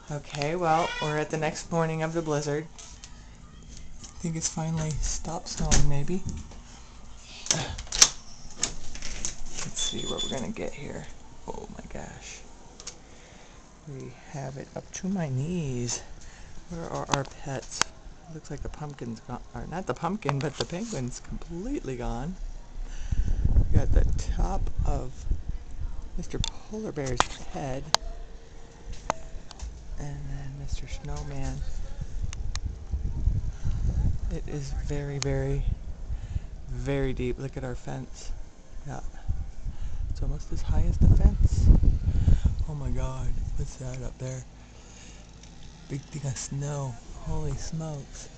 Okay, well, we're at the next morning of the blizzard. I think it's finally stopped snowing, maybe. Let's see what we're gonna get here. Oh my gosh. We have it up to my knees. Where are our pets? It looks like the pumpkin's gone. Or not the pumpkin, but the penguin's completely gone. We got the top of Mr. Polar Bear's head. And then Mr. Snowman. It is very, very, very deep. Look at our fence. Yeah. It's almost as high as the fence. Oh my god. What's that up there? Big thing of snow. Holy smokes.